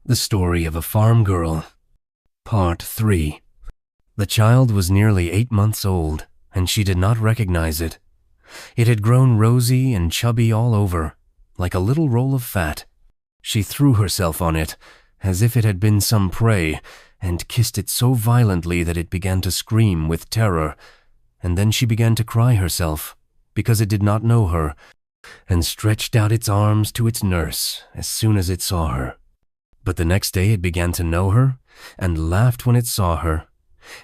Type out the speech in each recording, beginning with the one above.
The Story of a Farm Girl, Part 3. The child was nearly 8 months old, and she did not recognize it. It had grown rosy and chubby all over, like a little roll of fat. She threw herself on it, as if it had been some prey, and kissed it so violently that it began to scream with terror, and then she began to cry herself, because it did not know her, and stretched out its arms to its nurse as soon as it saw her. But the next day it began to know her, and laughed when it saw her,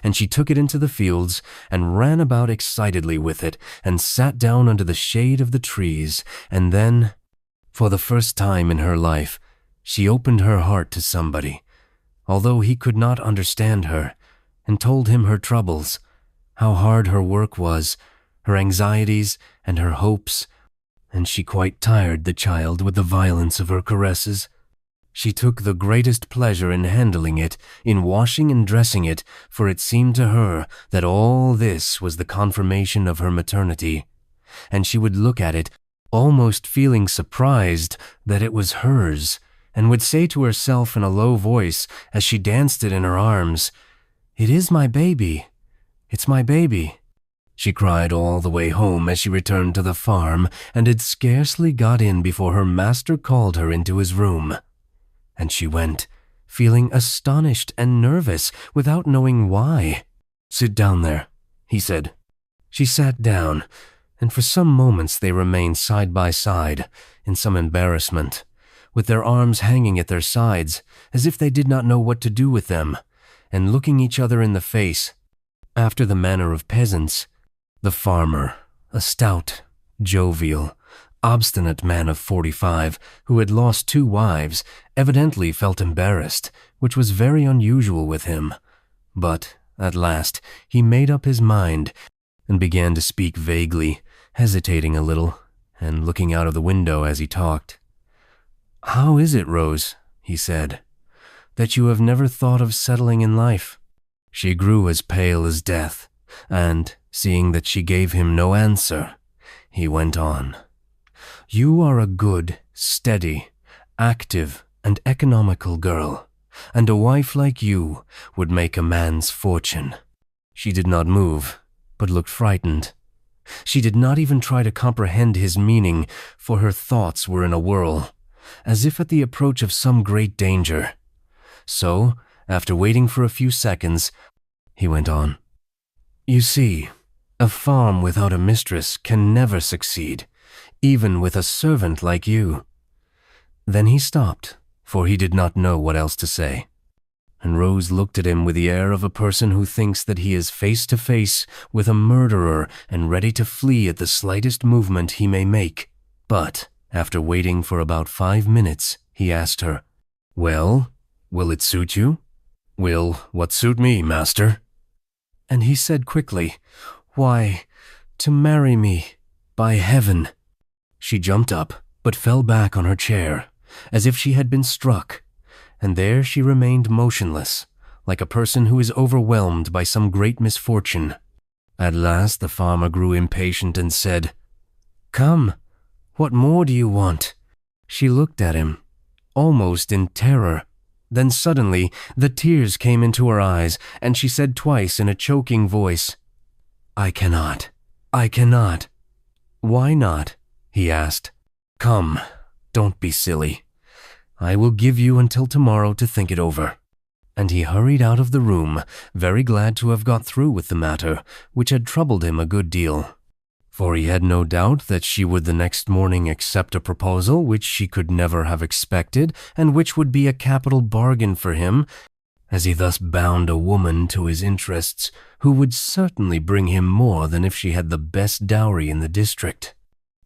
and she took it into the fields, and ran about excitedly with it, and sat down under the shade of the trees, and then, for the first time in her life, she opened her heart to somebody, although he could not understand her, and told him her troubles, how hard her work was, her anxieties and her hopes, and she quite tired the child with the violence of her caresses. She took the greatest pleasure in handling it, in washing and dressing it, for it seemed to her that all this was the confirmation of her maternity, and she would look at it, almost feeling surprised that it was hers, and would say to herself in a low voice as she danced it in her arms, "It is my baby. It's my baby." She cried all the way home as she returned to the farm, and had scarcely got in before her master called her into his room. And she went, feeling astonished and nervous without knowing why. "Sit down there," he said. She sat down, and for some moments they remained side by side, in some embarrassment, with their arms hanging at their sides, as if they did not know what to do with them, and looking each other in the face, after the manner of peasants. The farmer, a stout, jovial, obstinate man of 45, who had lost 2 wives, evidently felt embarrassed, which was very unusual with him. But, at last, he made up his mind, and began to speak vaguely, hesitating a little, and looking out of the window as he talked. "How is it, Rose," he said, "that you have never thought of settling in life?" She grew as pale as death, and, seeing that she gave him no answer, he went on. "You are a good, steady, active, and economical girl, and a wife like you would make a man's fortune." She did not move, but looked frightened. She did not even try to comprehend his meaning, for her thoughts were in a whirl, as if at the approach of some great danger. So, after waiting for a few seconds, he went on. "You see, a farm without a mistress can never succeed, even with a servant like you." Then he stopped, for he did not know what else to say, and Rose looked at him with the air of a person who thinks that he is face to face with a murderer and ready to flee at the slightest movement he may make. But, after waiting for about 5 minutes, he asked her, "Well, will it suit you?" "Will what suit me, master?" And he said quickly, "Why, to marry me, by heaven." She jumped up, but fell back on her chair, as if she had been struck, and there she remained motionless, like a person who is overwhelmed by some great misfortune. At last the farmer grew impatient and said, "Come, what more do you want?" She looked at him, almost in terror. Then suddenly the tears came into her eyes, and she said twice in a choking voice, I cannot. "Why not?" he asked. "Come, don't be silly. I will give you until tomorrow to think it over." And he hurried out of the room, very glad to have got through with the matter, which had troubled him a good deal. For he had no doubt that she would the next morning accept a proposal which she could never have expected, and which would be a capital bargain for him, as he thus bound a woman to his interests who would certainly bring him more than if she had the best dowry in the district.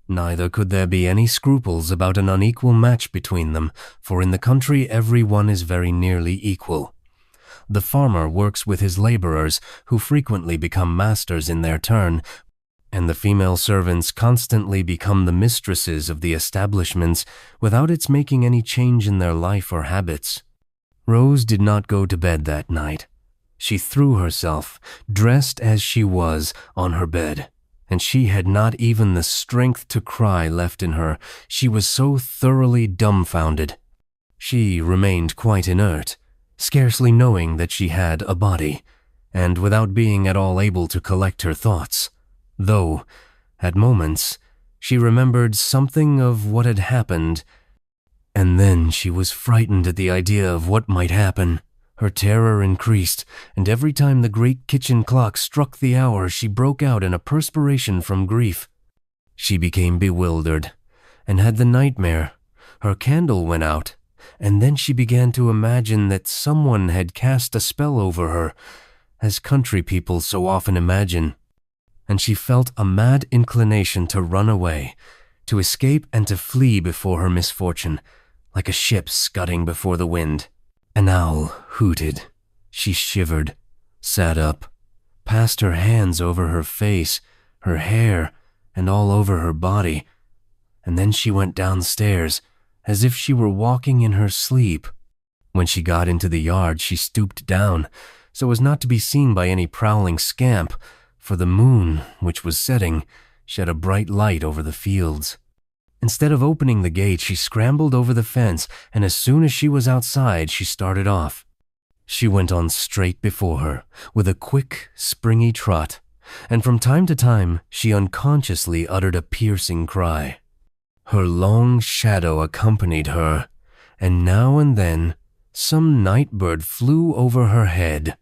Neither could there be any scruples about an unequal match between them, for in the country every one is very nearly equal. The farmer works with his laborers, who frequently become masters in their turn, and the female servants constantly become the mistresses of the establishments without its making any change in their life or habits. Rose did not go to bed that night. She threw herself, dressed as she was, on her bed, and she had not even the strength to cry left in her. She was so thoroughly dumbfounded. She remained quite inert, scarcely knowing that she had a body, and without being at all able to collect her thoughts, though, at moments, she remembered something of what had happened, and then she was frightened at the idea of what might happen. Her terror increased, and every time the great kitchen clock struck the hour, she broke out in a perspiration from grief. She became bewildered, and had the nightmare. Her candle went out, and then she began to imagine that someone had cast a spell over her, as country people so often imagine, and she felt a mad inclination to run away, to escape and to flee before her misfortune, like a ship scudding before the wind. An owl hooted. She shivered, sat up, passed her hands over her face, her hair, and all over her body, and then she went downstairs, as if she were walking in her sleep. When she got into the yard, she stooped down, so as not to be seen by any prowling scamp, for the moon, which was setting, shed a bright light over the fields. Instead of opening the gate, she scrambled over the fence, and as soon as she was outside, she started off. She went on straight before her, with a quick, springy trot, and from time to time, she unconsciously uttered a piercing cry. Her long shadow accompanied her, and now and then, some night bird flew over her head,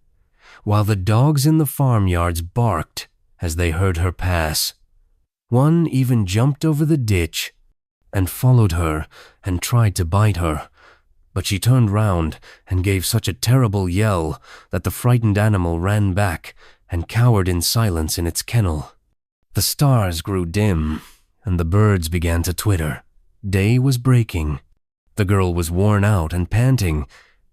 while the dogs in the farmyards barked as they heard her pass. One even jumped over the ditch and followed her and tried to bite her, but she turned round and gave such a terrible yell that the frightened animal ran back and cowered in silence in its kennel. The stars grew dim, and the birds began to twitter. Day was breaking. The girl was worn out and panting,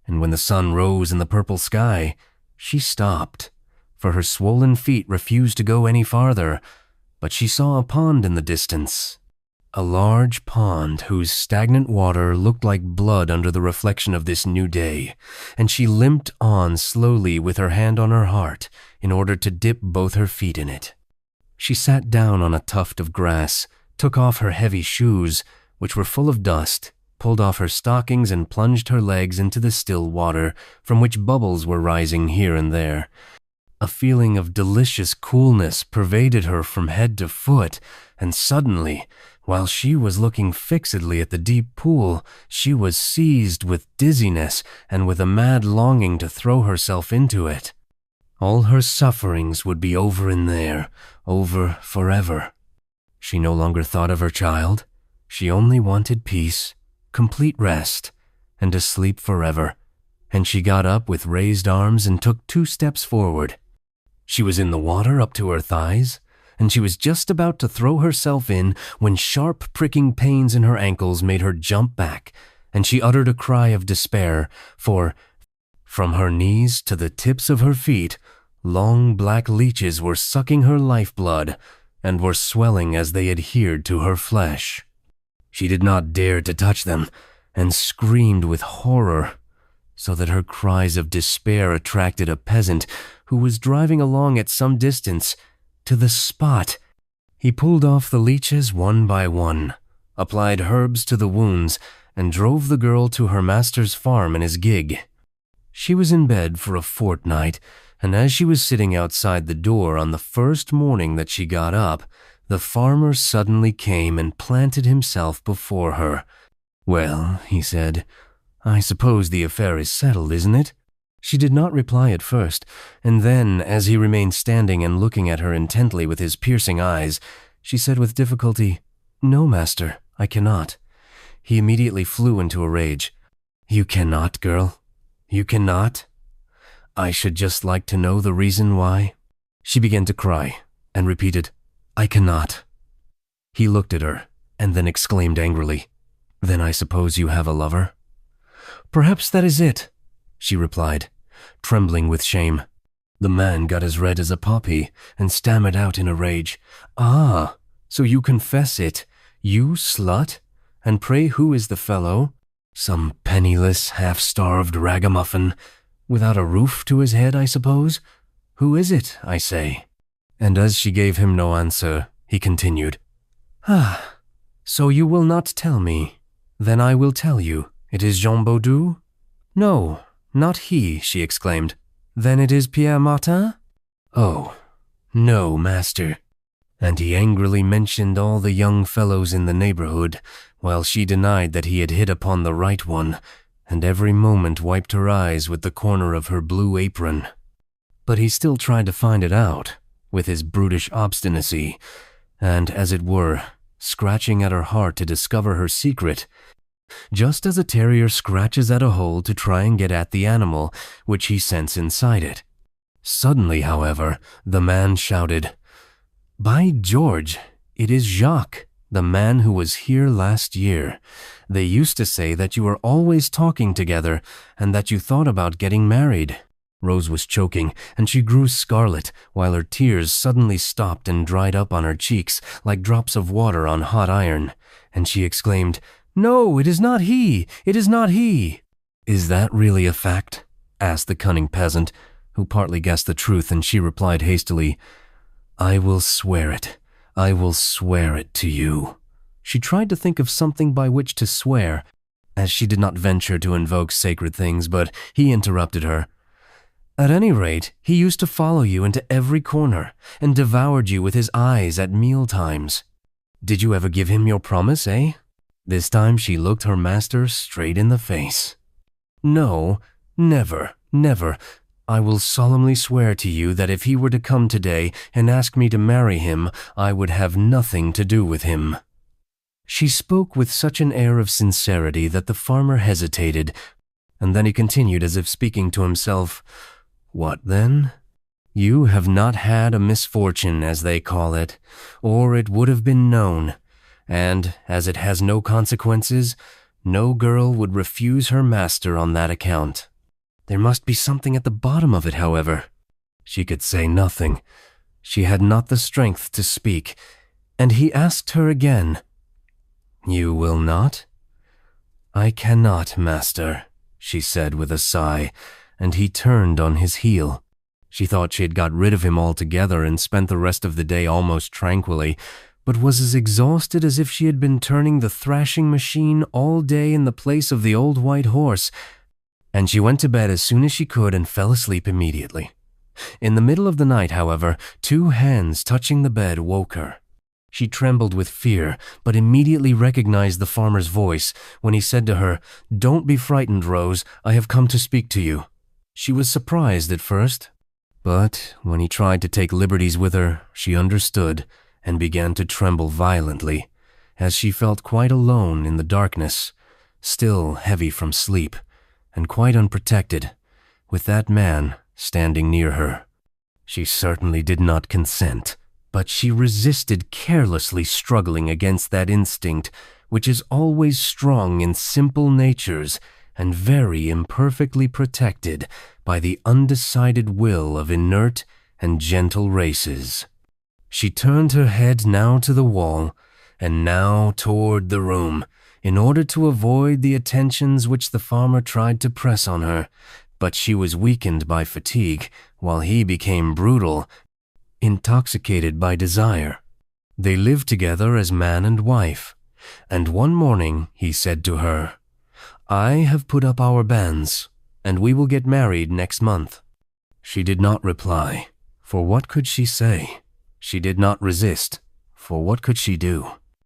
and when the sun rose in the purple sky, she stopped, for her swollen feet refused to go any farther, but she saw a pond in the distance. A large pond whose stagnant water looked like blood under the reflection of this new day, and she limped on slowly with her hand on her heart in order to dip both her feet in it. She sat down on a tuft of grass, took off her heavy shoes, which were full of dust, pulled off her stockings and plunged her legs into the still water, from which bubbles were rising here and there. A feeling of delicious coolness pervaded her from head to foot, and suddenly, while she was looking fixedly at the deep pool, she was seized with dizziness and with a mad longing to throw herself into it. All her sufferings would be over in there, over forever. She no longer thought of her child. She only wanted peace, complete rest, and to sleep forever, and she got up with raised arms and took 2 steps forward. She was in the water up to her thighs, and she was just about to throw herself in when sharp pricking pains in her ankles made her jump back, and she uttered a cry of despair, for from her knees to the tips of her feet, long black leeches were sucking her lifeblood and were swelling as they adhered to her flesh. She did not dare to touch them, and screamed with horror, so that her cries of despair attracted a peasant who was driving along at some distance to the spot. He pulled off the leeches one by one, applied herbs to the wounds, and drove the girl to her master's farm in his gig. She was in bed for a fortnight, and as she was sitting outside the door on the first morning that she got up, the farmer suddenly came and planted himself before her. "Well," he said, "I suppose the affair is settled, isn't it?" She did not reply at first, and then, as he remained standing and looking at her intently with his piercing eyes, she said with difficulty, "No, master, I cannot." He immediately flew into a rage. "You cannot, girl? You cannot? I should just like to know the reason why." She began to cry and repeated, "I cannot." He looked at her and then exclaimed angrily, "Then I suppose you have a lover?" "Perhaps that is it," she replied, trembling with shame. The man got as red as a poppy and stammered out in a rage, "Ah, so you confess it, you slut? And pray who is the fellow? Some penniless, half-starved ragamuffin, without a roof to his head, I suppose? Who is it, I say?" And as she gave him no answer, he continued, "Ah, so you will not tell me. Then I will tell you. It is Jean Baudu? No, not he, she exclaimed. Then it is Pierre Martin? Oh, no, master. And he angrily mentioned all the young fellows in the neighborhood, while she denied that he had hit upon the right one, and every moment wiped her eyes with the corner of her blue apron. But he still tried to find it out, with his brutish obstinacy, and, as it were, scratching at her heart to discover her secret, just as a terrier scratches at a hole to try and get at the animal which he scents inside it. Suddenly, however, the man shouted, "By George, it is Jacques, the man who was here last year. They used to say that you were always talking together and that you thought about getting married." Rose was choking, and she grew scarlet, while her tears suddenly stopped and dried up on her cheeks like drops of water on hot iron, and she exclaimed, "No, it is not he! It is not he!" "Is that really a fact?" asked the cunning peasant, who partly guessed the truth, and she replied hastily, "I will swear it. I will swear it to you." She tried to think of something by which to swear, as she did not venture to invoke sacred things, but he interrupted her. "At any rate, he used to follow you into every corner and devoured you with his eyes at meal times. Did you ever give him your promise, eh?" This time she looked her master straight in the face. "No, never, never. I will solemnly swear to you that if he were to come today and ask me to marry him, I would have nothing to do with him." She spoke with such an air of sincerity that the farmer hesitated, and then he continued as if speaking to himself, "What then? You have not had a misfortune, as they call it, or it would have been known, and as it has no consequences, no girl would refuse her master on that account. There must be something at the bottom of it, however." She could say nothing. She had not the strength to speak, and he asked her again, "You will not?" "I cannot, master," she said with a sigh, and he turned on his heel. She thought she had got rid of him altogether and spent the rest of the day almost tranquilly, but was as exhausted as if she had been turning the thrashing machine all day in the place of the old white horse, and she went to bed as soon as she could and fell asleep immediately. In the middle of the night, however, 2 hands touching the bed woke her. She trembled with fear, but immediately recognized the farmer's voice when he said to her, "Don't be frightened, Rose, I have come to speak to you." She was surprised at first, but when he tried to take liberties with her, she understood and began to tremble violently, as she felt quite alone in the darkness, still heavy from sleep, and quite unprotected, with that man standing near her. She certainly did not consent, but she resisted carelessly, struggling against that instinct which is always strong in simple natures and very imperfectly protected by the undecided will of inert and gentle races. She turned her head now to the wall and now toward the room, in order to avoid the attentions which the farmer tried to press on her, but she was weakened by fatigue, while he became brutal, intoxicated by desire. They lived together as man and wife, and one morning he said to her, "I have put up our banns, and we will get married next month." She did not reply, for what could she say? She did not resist, for what could she do?